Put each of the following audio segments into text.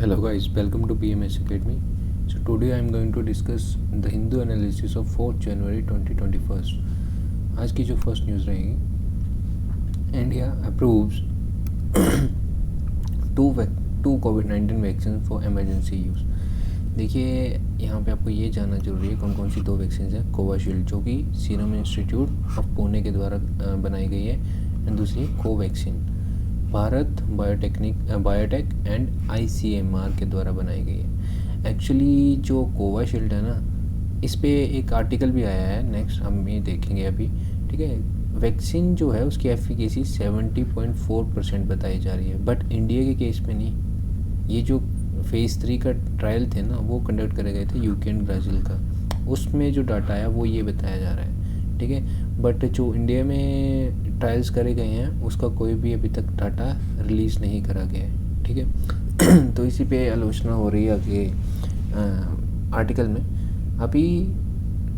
Hello guys, welcome to BMS Academy. So today I am going to discuss the Hindu analysis of 4th January 2021. आज की जो first news रहेगी, India approves two कोविड-19 vaccine for emergency use. देखिए यहाँ पे आपको ये जानना जरूरी है कौन कौन सी दो वैक्सीन हैं। कोविशील्ड जो कि सीरम इंस्टीट्यूट ऑफ पुणे के द्वारा बनाई गई है, एंड दूसरी Covaxin Bharat biotech and ICMR के द्वारा बनाई गई है। एक्चुअली जो कोविशील्ड है ना, इस पे एक आर्टिकल भी आया है, नेक्स्ट हम ये देखेंगे अभी। ठीक है, वैक्सीन जो है उसकी एफिकेसी 70.4% बताई जा रही है, बट इंडिया के केस में नहीं। ये जो फेज़ 3 का ट्रायल थे ना, वो कंडक्ट करे गए थे यूके एंड ब्राज़ील का, उसमें जो डाटा आया वो ये बताया जा रहा है। ठीक है, बट जो इंडिया में ट्रायल्स करे गए हैं उसका कोई भी अभी तक डाटा रिलीज़ नहीं करा गया है। ठीक है तो इसी पे आलोचना हो रही है आगे आर्टिकल में। अभी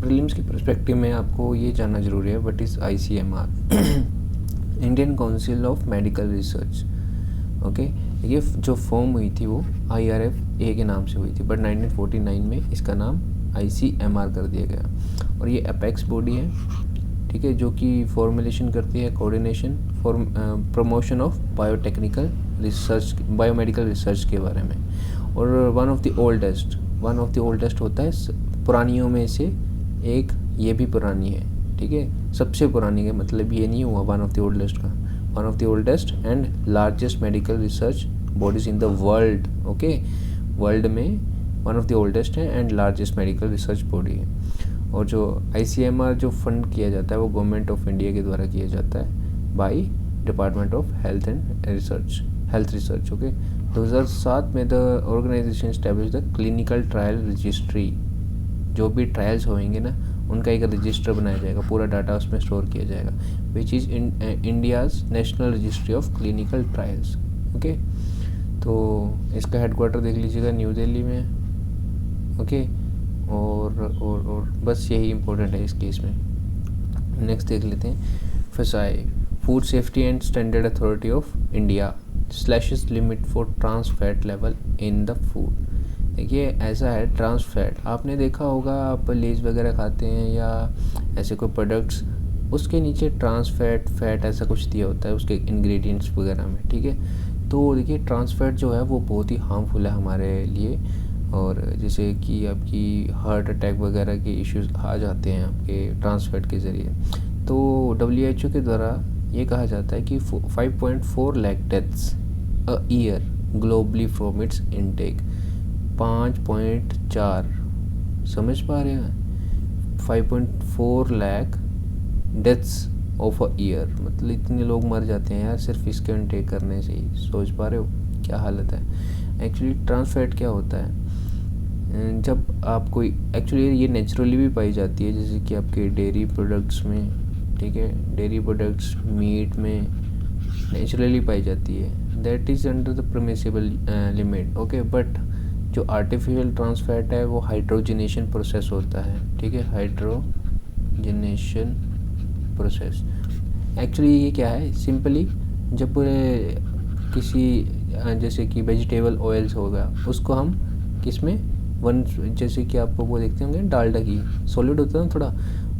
प्रीलिम्स के पर्सपेक्टिव में आपको ये जानना ज़रूरी है, what is ICMR, Indian council of medical research. Okay, ये जो फॉर्म हुई थी वो IRFA के नाम से हुई थी, बट 1949 में इसका नाम ICMR कर दिया गया। और ये अपेक्स बॉडी है, ठीक है, जो कि फॉर्मुलेशन करती है coordination for promotion of biomedical research के बारे में। और वन ऑफ द ओल्डेस्ट होता है, पुरानियों में से एक ये भी पुरानी है। ठीक है, सबसे पुरानी का मतलब ये नहीं हुआ वन ऑफ द ओल्डेस्ट का, one of the oldest and largest medical research bodies in the world. Okay, world में वन ऑफ द ओल्डेस्ट है and largest medical research body है। और जो ICMR जो फंड किया जाता है वो गवर्नमेंट ऑफ इंडिया के द्वारा किया जाता है by department of health research. Okay, 2007 में the organisation establish the clinical trial registry. जो भी ट्रायल्स होंगे ना, उनका एक रजिस्टर बनाया जाएगा, पूरा डाटा उसमें स्टोर किया जाएगा, which is India's national registry of clinical trials. Okay, तो इसका हेडक्वार्टर देख लीजिएगा न्यू दिल्ली में। ओके, और बस यही इम्पोर्टेंट है इस केस में। नेक्स्ट देख लेते हैं, FSSAI food safety and standard authority of India slashes limit for trans fat level in the food. देखिए ऐसा है, ट्रांस फैट आपने देखा होगा, आप लेज वगैरह खाते हैं या ऐसे कोई प्रोडक्ट्स, उसके नीचे ट्रांस फैट ऐसा कुछ दिया होता है उसके इंग्रेडिएंट्स वगैरह में। ठीक है, तो देखिए ट्रांस फैट जो है वो बहुत ही हार्मफुल है हमारे लिए, और जैसे कि आपकी हार्ट अटैक वगैरह के इश्यूज आ जाते हैं आपके ट्रांस फैट के ज़रिए। तो WHO के द्वारा ये कहा जाता है कि 5.4 lakh deaths a year globally from its intake. 5.4, समझ पा रहे हैं, 5.4 lakh deaths of a year, मतलब इतने लोग मर जाते हैं यार सिर्फ इसके इनटेक करने से ही। सोच पा रहे हो क्या हालत है। एक्चुअली ट्रांस फैट क्या होता है, जब आप कोई, एक्चुअली ये नेचुरली भी पाई जाती है, जैसे कि आपके डेयरी प्रोडक्ट्स में। ठीक है, डेयरी प्रोडक्ट्स, मीट में नेचुरली पाई जाती है, that is under the permissible limit. Okay, but जो आर्टिफिशियल ट्रांस फैट है वो हाइड्रोजनेशन प्रोसेस होता है। ठीक है, हाइड्रोजनेशन प्रोसेस एक्चुअली ये क्या है, सिंपली जब किसी जैसे कि वेजिटेबल ऑयल्स होगा, उसको हम किस में जैसे कि आप वो देखते होंगे डालडा की सॉलिड होता है ना थोड़ा,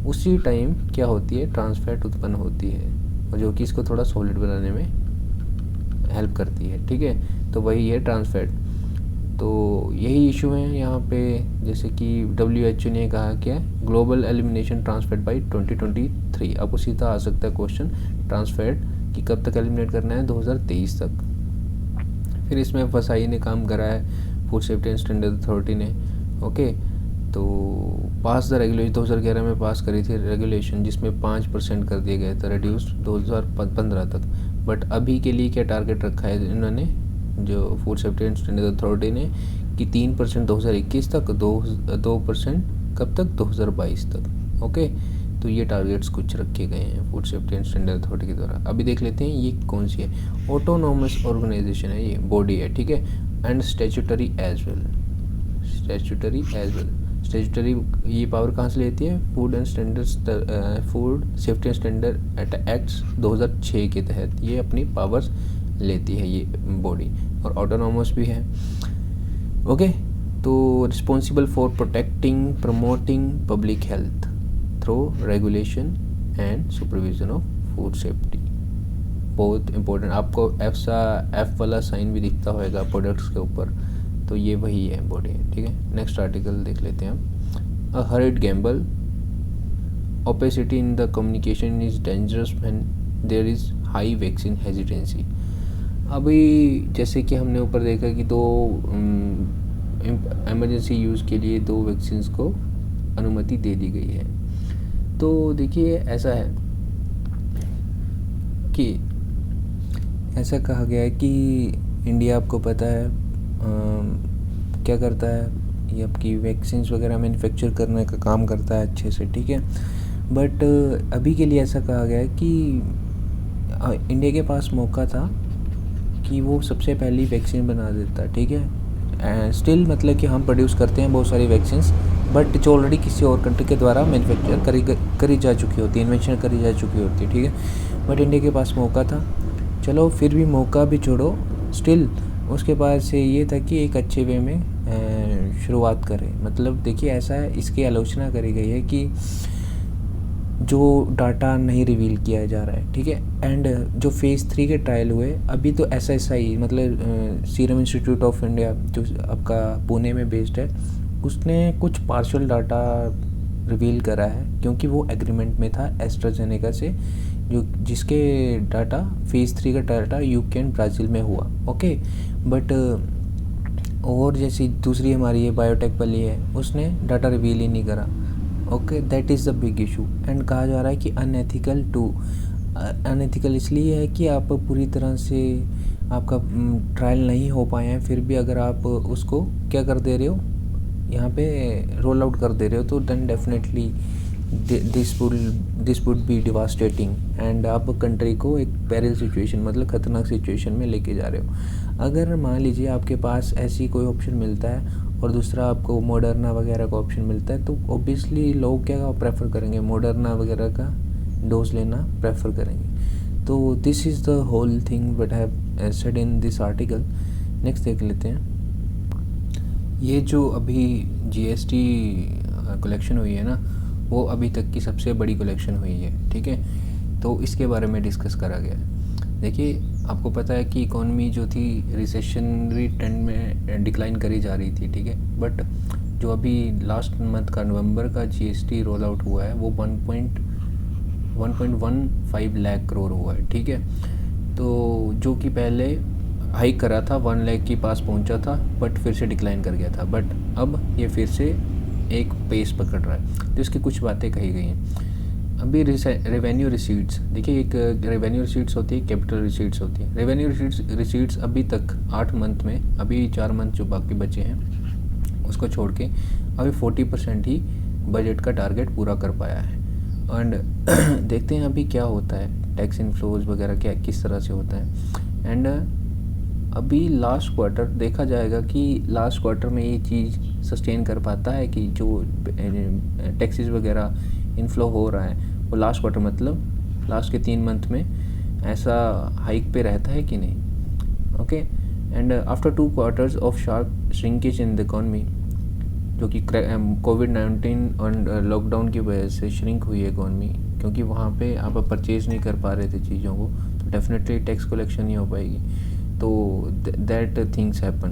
उसी टाइम क्या होती है, ट्रांस फैट उत्पन्न होती है, और जो कि इसको थोड़ा सॉलिड बनाने में हेल्प करती है। ठीक है, तो वही है ट्रांस फैट। तो यही इशू है यहाँ पे, जैसे कि WHO ने कहा क्या, global elimination trans fat by 2023। अब सीधा आ सकता है क्वेश्चन, ट्रांस फैट कि कब तक एलिमिनेट करना है, 2023 तक। फिर इसमें FSSAI ने काम करा है, food safety and standard authority ने। ओके, तो पास द रेगुलेशन 2011 में पास करी थी रेगुलेशन, जिसमें 5% कर दिया गया था रिड्यूस्ड 2015 तक। बट अभी के लिए क्या टारगेट रखा है इन्होंने, जो food safety and standard authority ने, कि 3% 2021 तक, 2% कब तक, 2022 तक। ओके, तो ये टारगेट्स कुछ रखे गए हैं food safety and standard authority के द्वारा। अभी देख लेते हैं ये कौन सी है। ऑटोनोमस ऑर्गेनाइजेशन है ये, बॉडी है। ठीक है, and statutory as well. Statutory ये पावर कहाँ से लेती है, food safety and standard acts 2006 के तहत ये अपनी पावर्स लेती है ये बॉडी, और ऑटोनोमस भी है। ओके, तो responsible for protecting promoting public health through regulation and supervision of food safety. बहुत इंपॉर्टेंट, आपको एफ वाला साइन भी दिखता होगा प्रोडक्ट्स के ऊपर, तो ये वही है बॉडी, ठीक है। नेक्स्ट आर्टिकल देख लेते हैं हम। A herd Gamble, opacity in the communication is dangerous when there is high vaccine hesitancy। अभी जैसे कि हमने ऊपर देखा कि दो इमरजेंसी यूज़ के लिए 2 वैक्सीन्स को अनुमति दे दी गई है। तो देखिए ऐसा है कि ऐसा कहा गया है कि इंडिया, आपको पता है क्या करता है, ये आपकी वैक्सीन्स वगैरह मैन्युफैक्चर करने का काम करता है अच्छे से, ठीक है। बट अभी के लिए ऐसा कहा गया है कि इंडिया के पास मौका था कि वो सबसे पहली वैक्सीन बना देता, ठीक है। स्टिल मतलब कि हम प्रोड्यूस करते हैं बहुत सारी वैक्सीन्स, बट जो ऑलरेडी किसी और कंट्री के द्वारा मैन्युफैक्चर करी जा चुकी होती है, इन्वेंशन करी जा चुकी होती है, ठीक है। बट इंडिया के पास मौका था, चलो फिर भी मौका भी छोड़ो, स्टिल उसके बाद से ये था कि एक अच्छे वे में शुरुआत करें। मतलब देखिए ऐसा है, इसकी आलोचना करी गई है कि जो डाटा नहीं रिवील किया जा रहा है, ठीक है। एंड जो फेज़ 3 के ट्रायल हुए अभी, तो SSI मतलब सीरम इंस्टीट्यूट ऑफ इंडिया जो आपका पुणे में बेस्ड है, उसने कुछ पार्शियल डाटा रिवील करा है, क्योंकि वो एग्रीमेंट में था एस्ट्राजेनेका से, जो जिसके डाटा फेज़ 3 का डाटा यूके एंड ब्राज़ील में हुआ, ओके। बट और जैसी दूसरी हमारी ये बायोटेक वाली है, उसने डाटा रिवील ही नहीं करा, okay. That is the big issue. And कहा जा रहा है कि अनएथिकल इसलिए है कि आप पूरी तरह से आपका ट्रायल नहीं हो पाए हैं, फिर भी अगर आप उसको क्या कर दे रहे हो, यहाँ पे रोल आउट कर दे रहे हो, तो then definitely this would be devastating, and आप कंट्री को एक पेरिल सिचुएशन मतलब ख़तरनाक सिचुएशन में लेके जा रहे हो। अगर मान लीजिए आपके पास ऐसी कोई ऑप्शन मिलता है और दूसरा आपको मॉडर्ना वगैरह का ऑप्शन मिलता है, तो ऑब्वियसली लोग क्या प्रेफर करेंगे, मॉडर्ना वगैरह का डोज लेना प्रेफर करेंगे। तो this is the whole thing what I have said in this article. Next देख लेते हैं। ये जो अभी GST कलेक्शन हुई है ना, वो अभी तक की सबसे बड़ी कलेक्शन हुई है, ठीक है। तो इसके बारे में डिस्कस करा गया है। देखिए आपको पता है कि इकॉनमी जो थी रिसेशनरी ट्रेंड में डिक्लाइन करी जा रही थी, ठीक है। बट जो अभी लास्ट मंथ का नवंबर का GST रोल आउट हुआ है, वो 1.15 लाख करोड़ हुआ है, ठीक है। तो जो कि पहले हाइक करा था 1 लाख के पास पहुंचा था, बट फिर से डिक्लाइन कर गया था, बट अब ये फिर से एक पेस पकड़ रहा है। तो इसकी कुछ बातें कही गई हैं। अभी रेवेन्यू रिसीट्स, देखिए एक रेवेन्यू रिसीट्स होती है, कैपिटल रिसीट्स होती है। रेवेन्यू रिसीट्स अभी तक 8 मंथ में, अभी 4 मंथ जो बाकी बचे हैं उसको छोड़ के अभी 40% ही बजट का टारगेट पूरा कर पाया है। एंड देखते हैं अभी क्या होता है, टैक्स इनफ्लोज वगैरह क्या किस तरह से होता है। एंड अभी लास्ट क्वार्टर देखा जाएगा कि लास्ट क्वार्टर में ये चीज़ सस्टेन कर पाता है कि जो टैक्सेस वगैरह इनफ्लो हो रहा है वो लास्ट क्वार्टर मतलब लास्ट के 3 मंथ में ऐसा हाइक पे रहता है कि नहीं, okay. And after 2 quarters of sharp shrinkage in the economy, जो कि कोविड-19 और लॉकडाउन की वजह से श्रिंक हुई है इकॉनमी, क्योंकि वहाँ पे आप परचेज़ नहीं कर पा रहे थे चीज़ों को, तो डेफिनेटली टैक्स कलेक्शन नहीं हो पाएगी। तो that things happen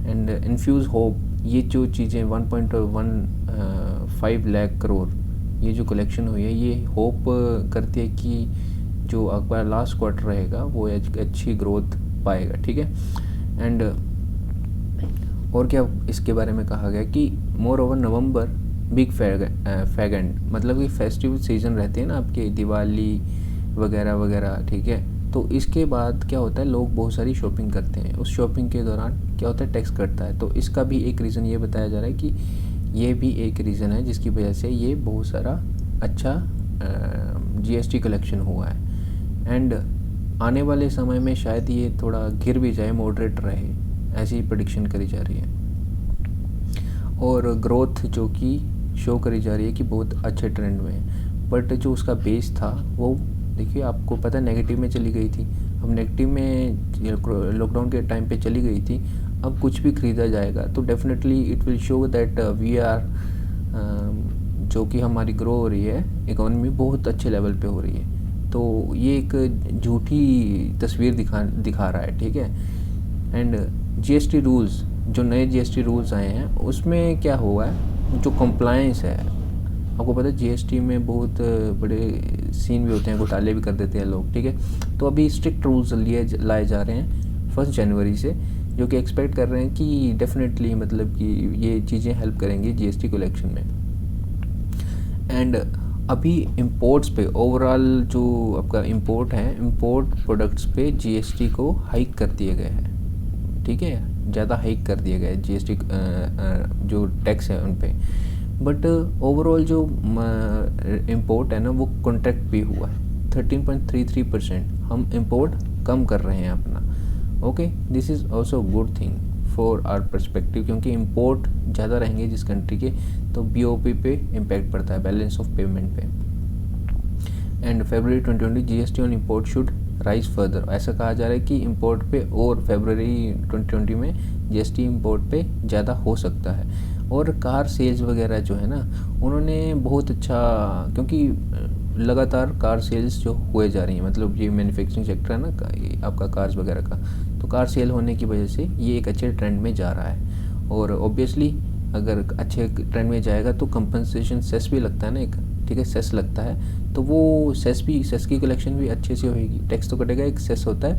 and infuse hope. ये जो चीज़ें 1.15 लाख करोड़ ये जो कलेक्शन हुई है, ये होप करती है कि जो आपका लास्ट क्वार्टर रहेगा वो अच्छी ग्रोथ पाएगा, ठीक है। एंड और क्या इसके बारे में कहा गया कि मोर ओवर नवंबर बिग फैगेंड, मतलब कि फेस्टिवल सीज़न रहते हैं ना आपके, दिवाली वगैरह वगैरह, ठीक है। तो इसके बाद क्या होता है, लोग बहुत सारी शॉपिंग करते हैं, उस शॉपिंग के दौरान क्या होता है, टैक्स कटता है। तो इसका भी एक रीज़न ये बताया जा रहा है कि ये भी एक रीज़न है जिसकी वजह से ये बहुत सारा अच्छा GST कलेक्शन हुआ है। एंड आने वाले समय में शायद ये थोड़ा गिर भी जाए, मॉडरेट रहे, ऐसी प्रेडिक्शन करी जा रही है। और ग्रोथ जो कि शो करी जा रही है कि बहुत अच्छे ट्रेंड में है। बट जो उसका बेस था वो देखिए आपको पता है नेगेटिव में चली गई थी। अब नेगेटिव में लॉकडाउन के टाइम पे चली गई थी, अब कुछ भी ख़रीदा जाएगा तो definitely it will show that we are, जो कि हमारी ग्रो हो रही है इकोनॉमी बहुत अच्छे लेवल पे हो रही है। तो ये एक झूठी तस्वीर दिखा रहा है, ठीक है। एंड जीएसटी रूल्स, जो नए जीएसटी रूल्स आए हैं उसमें क्या हुआ है, जो कंप्लायंस है, आपको पता है जीएसटी में बहुत बड़े सीन भी होते हैं, घोटाले भी कर देते हैं लोग, ठीक है। तो अभी स्ट्रिक्ट रूल्स लाए जा रहे हैं 1 जनवरी से, जो कि एक्सपेक्ट कर रहे हैं कि डेफिनेटली मतलब कि ये चीज़ें हेल्प करेंगी जीएसटी कलेक्शन में। एंड अभी इंपोर्ट्स पे ओवरऑल जो आपका इंपोर्ट है, इंपोर्ट प्रोडक्ट्स पे जीएसटी को हाइक कर दिए गए हैं, ठीक है, ज़्यादा हाइक कर दिए गए जीएसटी जो टैक्स है उन पे। बट ओवरऑल जो इंपोर्ट है ना वो कॉन्ट्रैक्ट भी हुआ है 13.33%, हम इंपोर्ट कम कर रहे हैं अपना। Okay, this is also good thing for our perspective, क्योंकि इंपोर्ट ज़्यादा रहेंगे जिस कंट्री के तो बीओपी पे इम्पैक्ट पड़ता है, बैलेंस ऑफ पेमेंट पे। And February 2020 GST on import should rise further, ऐसा कहा जा रहा है कि इंपोर्ट पे और फरवरी 2020 में जीएसटी इंपोर्ट पे ज़्यादा हो सकता है। और कार सेल्स वगैरह जो है ना, उन्होंने बहुत अच्छा, क्योंकि लगातार कार सेल्स जो हुए जा रही हैं, मतलब ये मैन्युफैक्चरिंग सेक्टर है ना आपका कार्स वगैरह का, तो कार सेल होने की वजह से ये एक अच्छे ट्रेंड में जा रहा है। और ऑब्वियसली अगर अच्छे ट्रेंड में जाएगा तो कंपनसेशन सेस भी लगता है ना एक, ठीक है, सेस लगता है, तो वो सेस की कलेक्शन भी अच्छे से होएगी। टैक्स तो कटेगा, एक सेस होता है,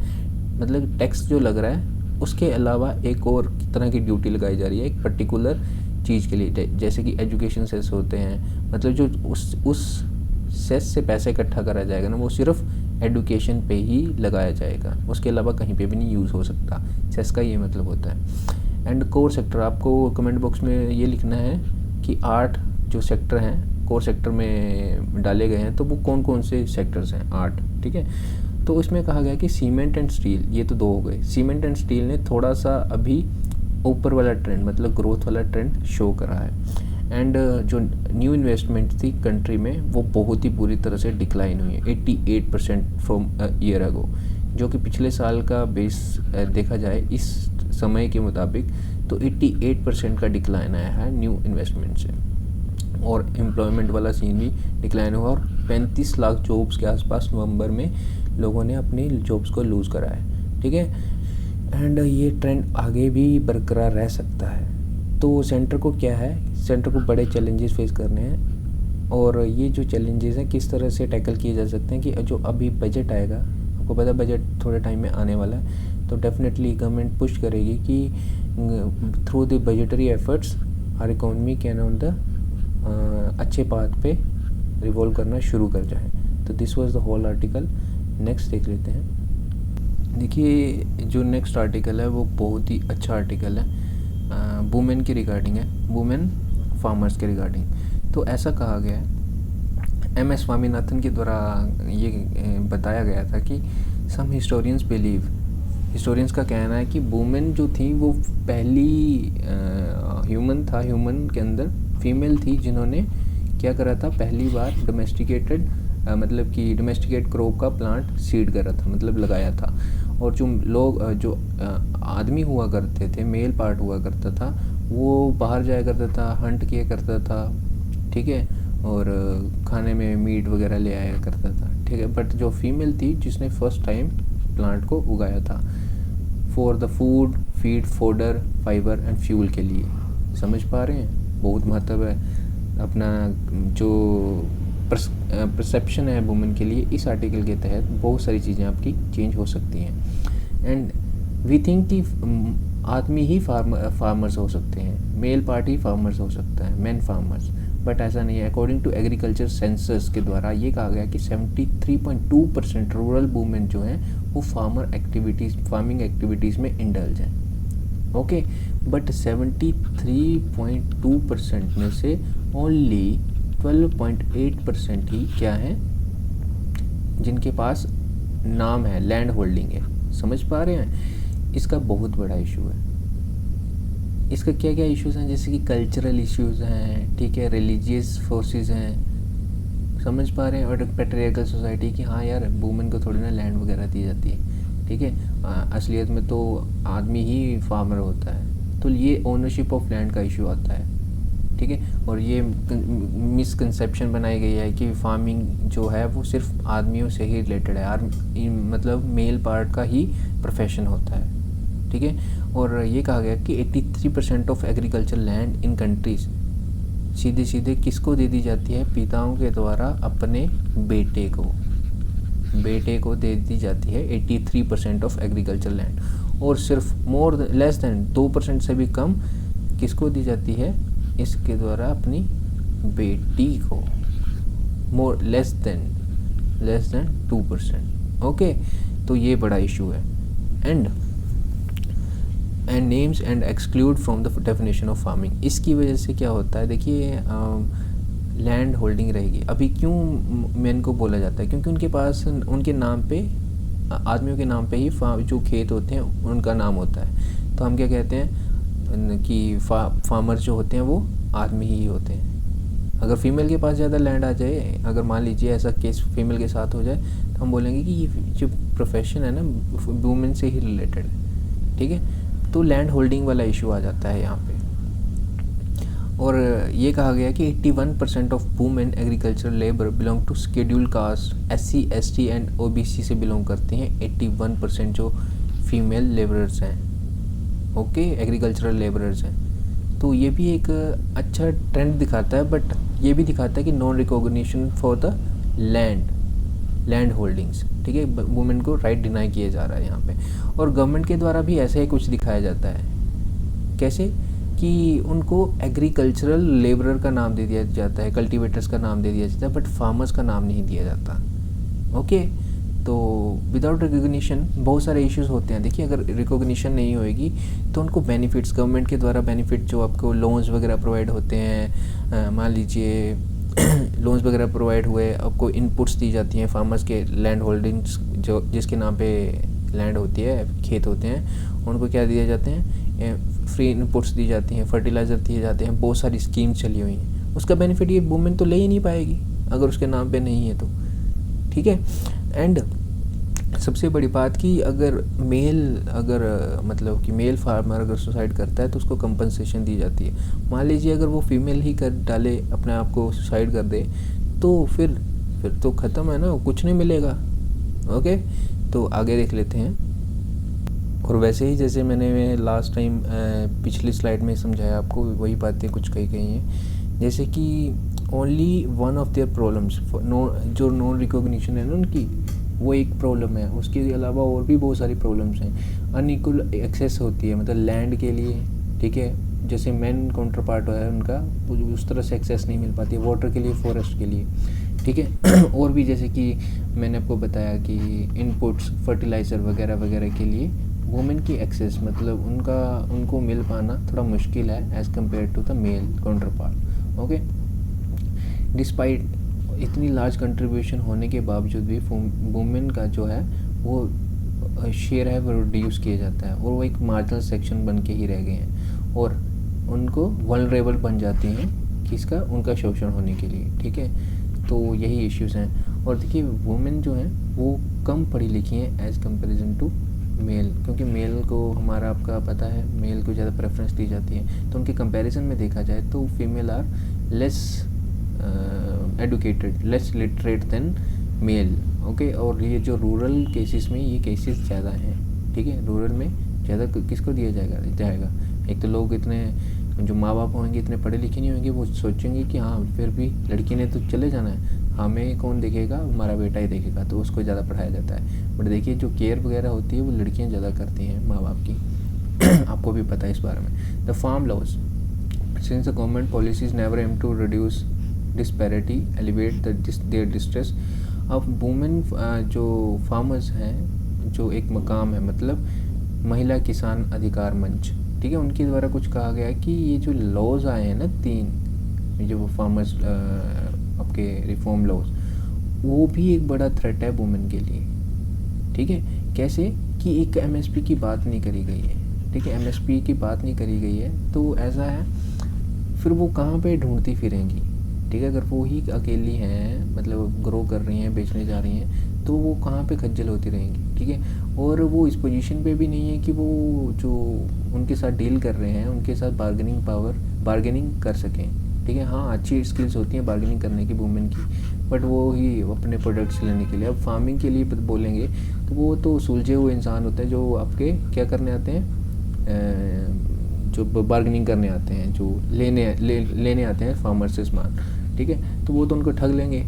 मतलब टैक्स जो लग रहा है उसके अलावा एक और तरह की ड्यूटी लगाई जा रही है एक पर्टिकुलर चीज़ के लिए, जैसे कि एजुकेशन सेस होते हैं, मतलब जो उस सेस से पैसा इकट्ठा करा जाएगा ना वो सिर्फ एडुकेशन पे ही लगाया जाएगा, उसके अलावा कहीं पे भी नहीं यूज़ हो सकता। सेस का ये मतलब होता है। एंड कोर सेक्टर, आपको कमेंट बॉक्स में ये लिखना है कि 8 जो सेक्टर हैं कोर सेक्टर में डाले गए हैं, तो वो कौन कौन से सेक्टर्स हैं, 8, ठीक है। तो इसमें कहा गया कि सीमेंट एंड स्टील, ये तो 2 हो गए। सीमेंट एंड स्टील ने थोड़ा सा अभी ऊपर वाला ट्रेंड, मतलब ग्रोथ वाला ट्रेंड शो करा है। एंड जो न्यू इन्वेस्टमेंट थी कंट्री में वो बहुत ही बुरी तरह से डिक्लाइन हुई है 88% फ्रॉम ईयर अगो, जो कि पिछले साल का बेस देखा जाए इस समय के मुताबिक तो 88% का डिक्लाइन आया है न्यू इन्वेस्टमेंट से। और एम्प्लॉयमेंट वाला सीन भी डिक्लाइन हुआ और 35 लाख जॉब्स के आसपास नवंबर में लोगों ने अपनी जॉब्स को लूज़ करा है, ठीक है। एंड ये ट्रेंड आगे भी बरकरार रह सकता है। तो सेंटर को क्या है, सेंटर को बड़े चैलेंजेस फेस करने हैं, और ये जो चैलेंजेस हैं किस तरह से टैकल किए जा सकते हैं कि जो अभी बजट आएगा, आपको पता है बजट थोड़े टाइम में आने वाला है, तो डेफिनेटली गवर्नमेंट पुश करेगी कि through the budgetary efforts our economy can on the अच्छे पाथ पे रिवॉल्व करना शुरू कर जाए। तो this was the whole article. Next देख लेते हैं। देखिए जो नेक्स्ट आर्टिकल है वो बहुत ही अच्छा आर्टिकल है, वुमेन के रिगार्डिंग है, वुमेन फार्मर्स के रिगार्डिंग। तो ऐसा कहा गया है, एम.एस. स्वामीनाथन के द्वारा ये बताया गया था कि सम हिस्टोरियंस बिलीव, हिस्टोरियंस का कहना है कि वुमेन जो थी वो पहली ह्यूमन के अंदर फीमेल थी जिन्होंने क्या करा था, पहली बार डोमेस्टिकेटेड मतलब कि डोमेस्टिकेट क्रॉप का प्लांट सीड करा था, मतलब लगाया था। और जो लोग जो आदमी हुआ करते थे, मेल पार्ट हुआ करता था, वो बाहर जाया करता था, हंट किया करता था, ठीक है, और खाने में मीट वगैरह ले आया करता था, ठीक है। बट जो फीमेल थी जिसने फर्स्ट टाइम प्लांट को उगाया था for the food, feed, fodder, fibre and fuel के लिए, समझ पा रहे हैं, बहुत महत्व है अपना जो परसेप्शन है वुमेन के लिए। इस आर्टिकल के तहत बहुत सारी चीज़ें आपकी चेंज हो सकती हैं। एंड वी थिंक कि आदमी ही फार्मर्स हो सकते हैं, मेल पार्ट ही फार्मर्स हो सकता है, मैन फार्मर्स, बट ऐसा नहीं है। अकॉर्डिंग टू एग्रीकल्चर सेंसस के द्वारा ये कहा गया कि 73.2% रूरल वुमेन जो हैं वो फार्मिंग एक्टिविटीज़ में इंडल्ज हैं, ओके। बट 73.2% में से ओनली 12.8% ही क्या है जिनके पास नाम है, लैंड होल्डिंग है, समझ पा रहे हैं। इसका बहुत बड़ा इशू है। इसका क्या क्या इश्यूज़ हैं, जैसे कि कल्चरल इश्यूज़ हैं, ठीक है, रिलीजियस फोर्सेस हैं, समझ पा रहे हैं, और पैट्रियार्कल सोसाइटी कि हाँ यार वुमेन को थोड़ी ना लैंड वगैरह दी जाती है, ठीक है। असलियत में तो आदमी ही फार्मर होता है। तो ये ओनरशिप ऑफ लैंड का इशू आता है, ठीक है। और ये मिसकंसेप्शन बनाई गई है कि फार्मिंग जो है वो सिर्फ आदमियों से ही रिलेटेड है, मतलब मेल पार्ट का ही प्रोफेशन होता है, ठीक है। और ये कहा गया कि 83% of agriculture land in countries सीधे सीधे किसको दे दी जाती है, पिताओं के द्वारा अपने बेटे को दे दी जाती है 83% ऑफ एग्रीकल्चर लैंड। और सिर्फ लेस देन 2% से भी कम किसको दी जाती है, इसके द्वारा अपनी बेटी को, लेस देन 2%। ओके, तो ये बड़ा इशू है। And names and exclude from the definition of farming. इसकी वजह से क्या होता है, देखिए लैंड होल्डिंग रहेगी। अभी क्यों मैन को बोला जाता है, क्योंकि उनके पास उनके नाम पे, आदमियों के नाम पे ही जो खेत होते हैं उनका नाम होता है। तो हम क्या कहते हैं कि फार्मर जो होते हैं वो आदमी ही होते हैं। अगर फीमेल के पास ज़्यादा लैंड आ जाए, अगर मान लीजिए ऐसा केस फीमेल के साथ हो जाए, तो हम बोलेंगे कि ये जो प्रोफेशन है ना वुमेन से ही रिलेटेड है, ठीक है। तो लैंड होल्डिंग वाला इशू आ जाता है यहाँ पे। और ये कहा गया कि 81% of women agriculture labour belong to scheduled caste, SC ST and OBC से बिलोंग करते हैं 81% जो फीमेल लेबरर्स हैं, ओके, एग्रीकल्चरल लेबरर्स हैं। तो ये भी एक अच्छा ट्रेंड दिखाता है, बट ये भी दिखाता है कि non recognition for the land holdings, ठीक है। वुमेन को राइट डिनाई किया जा रहा है यहाँ पे। और गवर्नमेंट के द्वारा भी ऐसा ही कुछ दिखाया जाता है। कैसे कि उनको एग्रीकल्चरल लेबरर का नाम दे दिया जाता है, कल्टीवेटर्स का नाम दे दिया जाता है, बट फार्मर्स का नाम नहीं दिया जाता, ओके। तो विदाउट रिकॉग्निशन बहुत सारे इश्यूज होते हैं। देखिए अगर रिकॉग्निशन नहीं होएगी तो उनको बेनिफिट्स, गवर्नमेंट के द्वारा बेनिफिट जो आपको लोन्स वगैरह प्रोवाइड होते हैं, मान लीजिए लोन्स वगैरह प्रोवाइड हुए, आपको इनपुट्स दी जाती हैं फार्मर्स के लैंड होल्डिंग्स जो जिसके नाम पे लैंड होती है, खेत होते हैं, उनको क्या दिए जाते हैं, फ्री इनपुट्स दी जाती हैं, फर्टिलाइज़र दिए जाते हैं, बहुत सारी स्कीम चली हुई हैं। उसका बेनिफिट ये वुमेन तो ले ही नहीं पाएगी अगर उसके नाम पे नहीं है तो, ठीक है। एंड सबसे बड़ी बात कि अगर मतलब कि मेल फार्मर अगर सुसाइड करता है तो उसको कंपनसेशन दी जाती है। मान लीजिए अगर वो फीमेल ही कर डाले, अपने आप को सुसाइड कर दे, तो फिर तो ख़त्म है ना, कुछ नहीं मिलेगा, ओके। तो आगे देख लेते हैं। और वैसे ही जैसे मैंने लास्ट टाइम पिछली स्लाइड में समझाया आपको, वही बातें कुछ कही हैं, जैसे कि only one of their problems, जो नॉन रिकॉग्निशन है ना उनकी, वो एक प्रॉब्लम है। उसके अलावा और भी बहुत सारी प्रॉब्लम्स हैं। अनइक्वल एक्सेस होती है, मतलब लैंड के लिए, ठीक है, जैसे मेन काउंटर पार्ट है उनका, उस तरह से एक्सेस नहीं मिल पाती है। वाटर के लिए, फॉरेस्ट के लिए, ठीक है। और भी जैसे कि मैंने आपको बताया कि इनपुट्स, फर्टिलाइज़र वगैरह वगैरह के लिए वुमेन की एक्सेस, मतलब उनको मिल पाना थोड़ा मुश्किल है as compare to the male counterpart, okay. Despite इतनी लार्ज कंट्रीब्यूशन होने के बावजूद भी वुमेन का जो है वो शेयर है वो रिड्यूस किया जाता है, और वो एक मार्जिनल सेक्शन बन के ही रह गए हैं, और उनको वल्नरेबल बन जाती हैं किसका, उनका शोषण होने के लिए, ठीक है। तो यही इश्यूज़ हैं। और देखिए वुमेन जो हैं वो कम पढ़ी लिखी हैं एज़ कम्पेरिजन टू मेल, क्योंकि मेल को हमारा आपका पता है मेल को ज़्यादा प्रेफरेंस दी जाती है। तो उनके कंपैरिजन में देखा जाए तो female are less educated, less literate than male, okay. और ये जो रूरल केसेस में ये केसेस ज़्यादा हैं, ठीक है। रूरल में ज़्यादा किसको दिया जाएगा। एक तो लोग इतने, जो माँ बाप होंगे इतने पढ़े लिखे नहीं होंगे, वो सोचेंगे कि हाँ फिर भी लड़की ने तो चले जाना है, हमें कौन देखेगा, हमारा बेटा ही देखेगा, तो उसको ज़्यादा पढ़ाया जाता है। बट देखिए जो केयर वगैरह होती है वो लड़कियाँ ज़्यादा करती हैं माँ बाप की आपको भी पता है इस बारे में। The farm laws, since the government policies never aim to reduce disparity, elevate their distress. अब वुमेन जो फार्मर्स हैं, जो एक मकाम है, मतलब महिला किसान अधिकार मंच, ठीक है, उनके द्वारा कुछ कहा गया कि ये जो लॉज आए हैं ना 3, जो फार्मर्स आपके रिफॉर्म लॉज, वो भी एक बड़ा थ्रेट है वुमेन के लिए, ठीक है। कैसे कि एक MSP की बात नहीं करी गई है, ठीक है, MSP की बात नहीं करी गई है, तो ऐसा है फिर वो कहाँ पे ढूंढती फिरेंगी, ठीक है। अगर वो ही अकेली हैं, मतलब ग्रो कर रही हैं, बेचने जा रही हैं, तो वो कहाँ पे खज्जल होती रहेंगी, ठीक है। और वो इस पोजीशन पे भी नहीं है कि वो जो उनके साथ डील कर रहे हैं उनके साथ बार्गेनिंग कर सकें, ठीक है। हाँ, अच्छी स्किल्स होती हैं बार्गेनिंग करने की वुमेन की, बट वो ही अपने प्रोडक्ट्स लेने के लिए। अब फार्मिंग के लिए बोलेंगे तो वो तो सुलझे हुए इंसान होते हैं जो आपके क्या करने आते हैं, जो बार्गेनिंग करने आते हैं, जो लेने आते हैं फार्मर से सामान, ठीक है। तो वो तो उनको ठग लेंगे,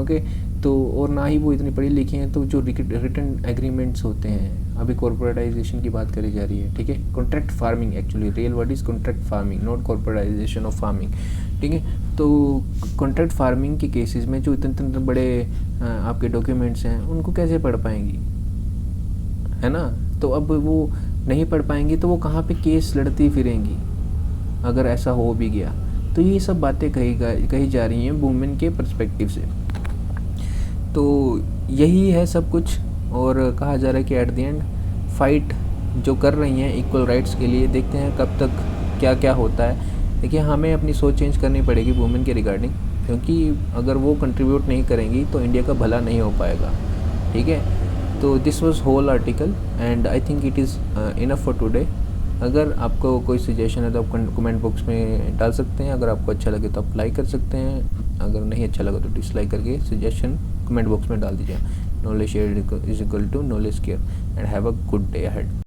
ओके। तो और ना ही वो इतनी पढ़ी लिखी हैं, तो जो रिटन एग्रीमेंट्स होते हैं, अभी कॉर्पोरेटाइजेशन की बात करी जा रही है, ठीक है। Contract farming, actually real word is contract farming, not corporatisation of farming, ठीक है। तो कॉन्ट्रैक्ट फार्मिंग के केसेस में जो इतने बड़े आपके डॉक्यूमेंट्स हैं उनको कैसे पढ़ पाएंगी, है ना। तो अब वो नहीं पढ़ पाएंगी तो वो कहाँ पे केस लड़ती फिरेंगी अगर ऐसा हो भी गया। तो ये सब बातें कही जा रही हैं वुमेन के पर्सपेक्टिव से। तो यही है सब कुछ। और कहा जा रहा है कि एट द एंड फाइट जो कर रही हैं इक्वल राइट्स के लिए, देखते हैं कब तक क्या क्या होता है। देखिए, हमें अपनी सोच चेंज करनी पड़ेगी वुमेन के रिगार्डिंग, क्योंकि अगर वो कंट्रीब्यूट नहीं करेंगी तो इंडिया का भला नहीं हो पाएगा, ठीक है। तो this was whole article and I think it is enough for today. अगर आपको कोई सजेशन है तो आप कमेंट बॉक्स में डाल सकते हैं। अगर आपको अच्छा लगे तो आप लाइक कर सकते हैं, अगर नहीं अच्छा लगा तो डिसलाइक करके सजेशन कमेंट बॉक्स में डाल दीजिए। Knowledge share is equal to knowledge care and have a good day ahead.